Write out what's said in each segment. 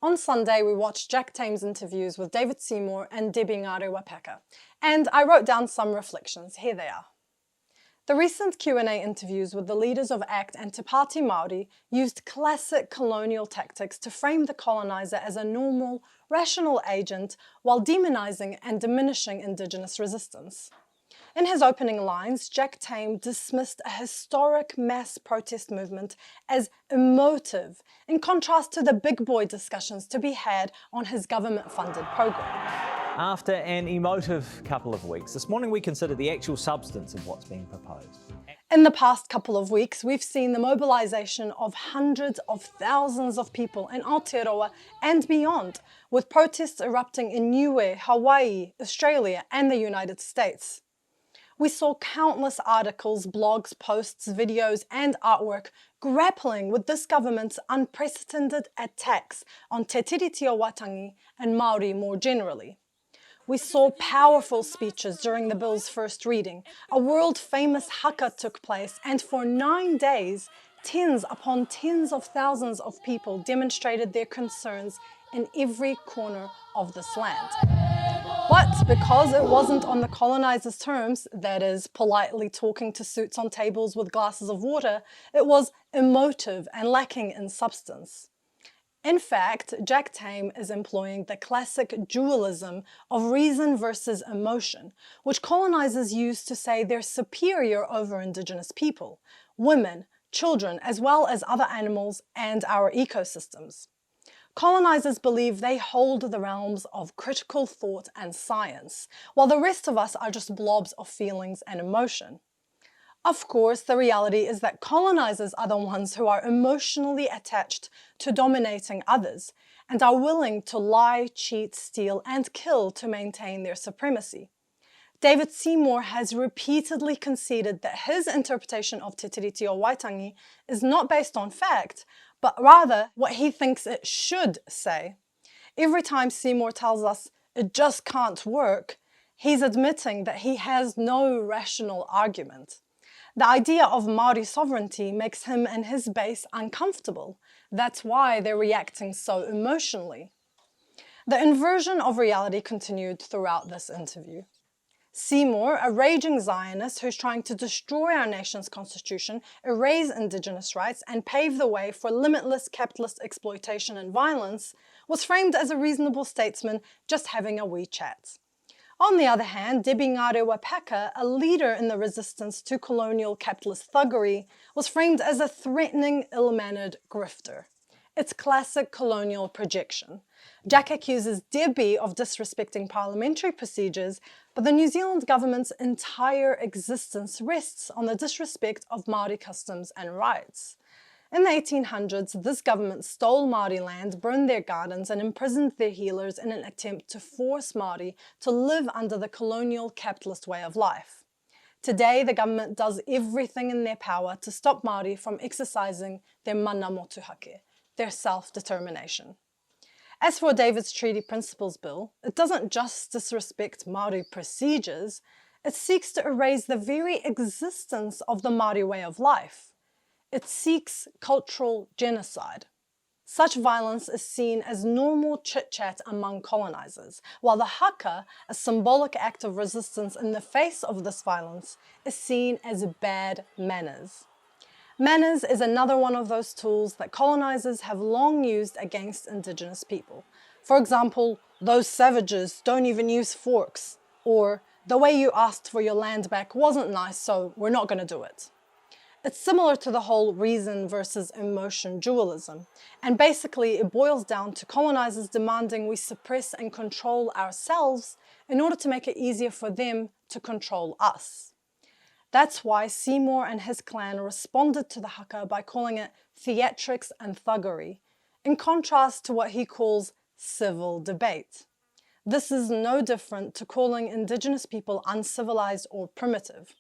On Sunday, we watched Jack Tame's interviews with David Seymour and Debbie Ngarewa-Packer, and I wrote down some reflections. Here they are. The recent Q&A interviews with the leaders of ACT and Te Pāti Māori used classic colonial tactics to frame the colonizer as a normal, rational agent while demonizing and diminishing Indigenous resistance. In his opening lines, Jack Tame dismissed a historic mass protest movement as emotive, in contrast to the big boy discussions to be had on his government-funded program. After an emotive couple of weeks, this morning we consider the actual substance of what's being proposed. In the past couple of weeks, we've seen the mobilisation of hundreds of thousands of people in Aotearoa and beyond, with protests erupting in Niue, Hawaii, Australia and the United States. We saw countless articles, blogs, posts, videos and artwork grappling with this government's unprecedented attacks on Te Tiriti o Waitangi and Māori more generally. We saw powerful speeches during the bill's first reading. A world-famous haka took place, and for 9 days, tens upon tens of thousands of people demonstrated their concerns in every corner of this land. But because it wasn't on the colonizers' terms, that is, politely talking to suits on tables with glasses of water, it was emotive and lacking in substance. In fact, Jack Tame is employing the classic dualism of reason versus emotion, which colonizers use to say they're superior over Indigenous people, women, children, as well as other animals and our ecosystems. Colonizers believe they hold the realms of critical thought and science, while the rest of us are just blobs of feelings and emotion. Of course, the reality is that colonizers are the ones who are emotionally attached to dominating others and are willing to lie, cheat, steal, and kill to maintain their supremacy. David Seymour has repeatedly conceded that his interpretation of Te Tiriti o Waitangi is not based on fact, but rather what he thinks it should say. Every time Seymour tells us it just can't work, he's admitting that he has no rational argument. The idea of Māori sovereignty makes him and his base uncomfortable. That's why they're reacting so emotionally. The inversion of reality continued throughout this interview. Seymour, a raging Zionist who's trying to destroy our nation's constitution, erase Indigenous rights and pave the way for limitless capitalist exploitation and violence, was framed as a reasonable statesman just having a wee chat. On the other hand, Debbie Ngarewa-Packer, a leader in the resistance to colonial capitalist thuggery, was framed as a threatening, ill-mannered grifter. It's classic colonial projection. Jack accuses Debbie of disrespecting parliamentary procedures, but the New Zealand government's entire existence rests on the disrespect of Māori customs and rights. In the 1800s, this government stole Māori land, burned their gardens, and imprisoned their healers in an attempt to force Māori to live under the colonial capitalist way of life. Today, the government does everything in their power to stop Māori from exercising their mana motuhake, their self-determination. As for David's Treaty Principles Bill, it doesn't just disrespect Māori procedures, it seeks to erase the very existence of the Māori way of life. It seeks cultural genocide. Such violence is seen as normal chit-chat among colonizers, while the haka, a symbolic act of resistance in the face of this violence, is seen as bad manners. Manners is another one of those tools that colonizers have long used against Indigenous people. For example, those savages don't even use forks, or the way you asked for your land back wasn't nice, so we're not going to do it. It's similar to the whole reason versus emotion dualism, and basically it boils down to colonizers demanding we suppress and control ourselves in order to make it easier for them to control us. That's why Seymour and his clan responded to the haka by calling it theatrics and thuggery, in contrast to what he calls civil debate. This is no different to calling Indigenous people uncivilized or primitive.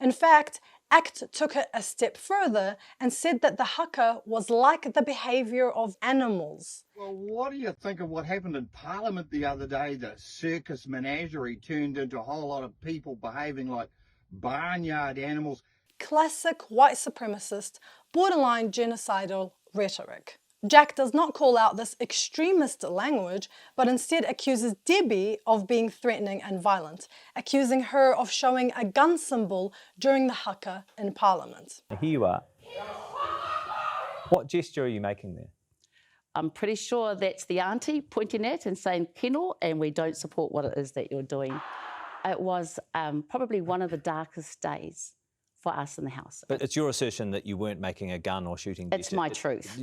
In fact, ACT took it a step further and said that the haka was like the behaviour of animals. Well, what do you think of what happened in Parliament the other day? The circus menagerie turned into a whole lot of people behaving like barnyard animals. Classic white supremacist, borderline genocidal rhetoric. Jack does not call out this extremist language, but instead accuses Debbie of being threatening and violent, accusing her of showing a gun symbol during the haka in Parliament. Here you are. What gesture are you making there? I'm pretty sure that's the auntie pointing at and saying kino, and we don't support what it is that you're doing. It was probably one of the darkest days for us in the house. But it's your assertion that you weren't making a gun or shooting gesture. It's my truth.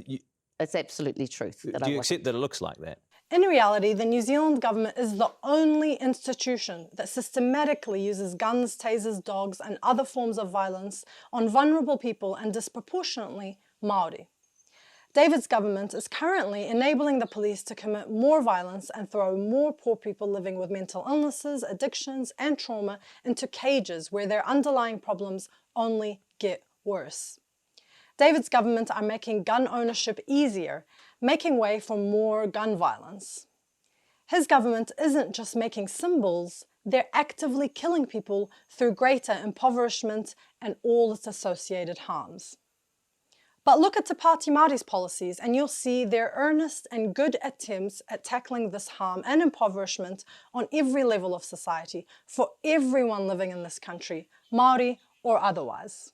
It's absolutely truth. Do you accept that it looks like that? In reality, the New Zealand government is the only institution that systematically uses guns, tasers, dogs, and other forms of violence on vulnerable people and disproportionately Māori. David's government is currently enabling the police to commit more violence and throw more poor people living with mental illnesses, addictions, and trauma into cages where their underlying problems only get worse. David's government are making gun ownership easier, making way for more gun violence. His government isn't just making symbols, they're actively killing people through greater impoverishment and all its associated harms. But look at Te Pāti Māori's policies and you'll see their earnest and good attempts at tackling this harm and impoverishment on every level of society for everyone living in this country, Māori or otherwise.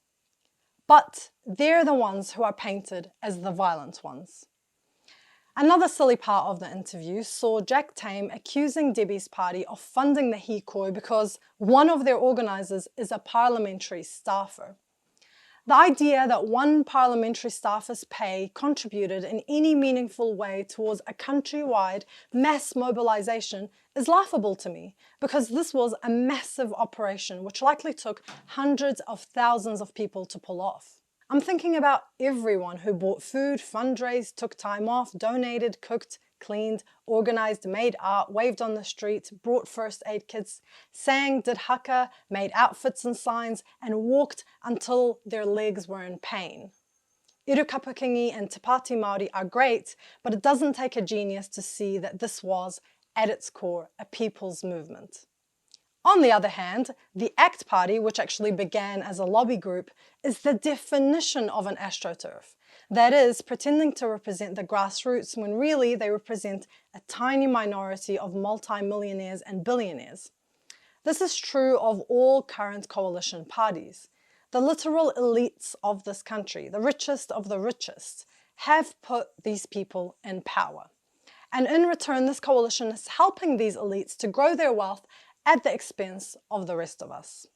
But they're the ones who are painted as the violent ones. Another silly part of the interview saw Jack Tame accusing Debbie's party of funding the hikoi because one of their organisers is a parliamentary staffer. The idea that one parliamentary staffer's pay contributed in any meaningful way towards a countrywide mass mobilisation is laughable to me because this was a massive operation which likely took hundreds of thousands of people to pull off. I'm thinking about everyone who bought food, fundraised, took time off, donated, cooked, cleaned, organised, made art, waved on the street, brought first aid kits, sang, did haka, made outfits and signs, and walked until their legs were in pain. Irukapakingi and Te Pāti Māori are great, but it doesn't take a genius to see that this was, at its core, a people's movement. On the other hand, the ACT Party, which actually began as a lobby group, is the definition of an astroturf. That is, pretending to represent the grassroots when really they represent a tiny minority of multi-millionaires and billionaires. This is true of all current coalition parties. The literal elites of this country, the richest of the richest, have put these people in power. And in return, this coalition is helping these elites to grow their wealth at the expense of the rest of us.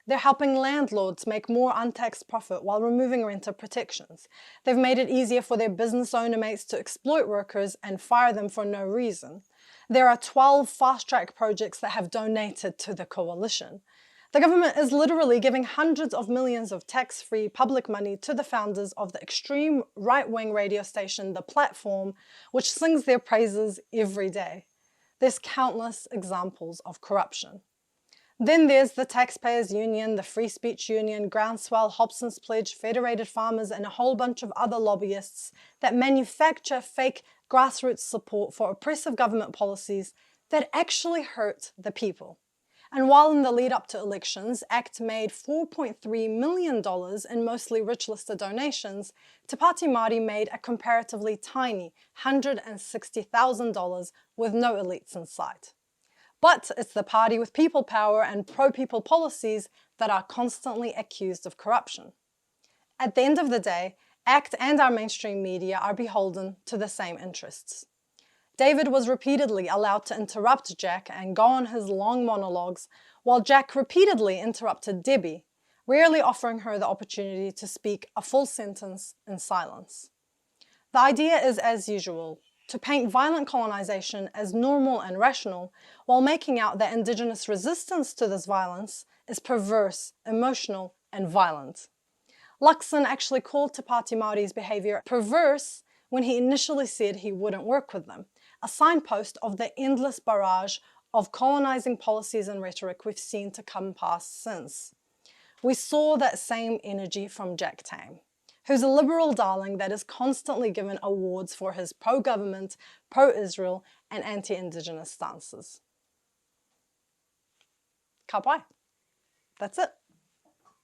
They're helping landlords make more untaxed profit while removing renter protections. They've made it easier for their business owner mates to exploit workers and fire them for no reason. There are 12 fast-track projects that have donated to the coalition. The government is literally giving hundreds of millions of tax-free public money to the founders of the extreme right-wing radio station The Platform, which sings their praises every day. There's countless examples of corruption. Then there's the Taxpayers Union, the Free Speech Union, Groundswell, Hobson's Pledge, Federated Farmers, and a whole bunch of other lobbyists that manufacture fake grassroots support for oppressive government policies that actually hurt the people. And while in the lead up to elections, ACT made $4.3 million in mostly rich-listed donations, Te Pāti Māori made a comparatively tiny $160,000 with no elites in sight. But it's the party with people power and pro-people policies that are constantly accused of corruption. At the end of the day, ACT and our mainstream media are beholden to the same interests. David was repeatedly allowed to interrupt Jack and go on his long monologues, while Jack repeatedly interrupted Debbie, rarely offering her the opportunity to speak a full sentence in silence. The idea is, as usual, to paint violent colonisation as normal and rational, while making out that Indigenous resistance to this violence is perverse, emotional, and violent. Luxon actually called Te Pāti Māori's behaviour perverse when he initially said he wouldn't work with them, a signpost of the endless barrage of colonising policies and rhetoric we've seen to come past since. We saw that same energy from Jack Tame, who's a liberal darling that is constantly given awards for his pro-government, pro-Israel and anti-Indigenous stances. Ka pai. That's it.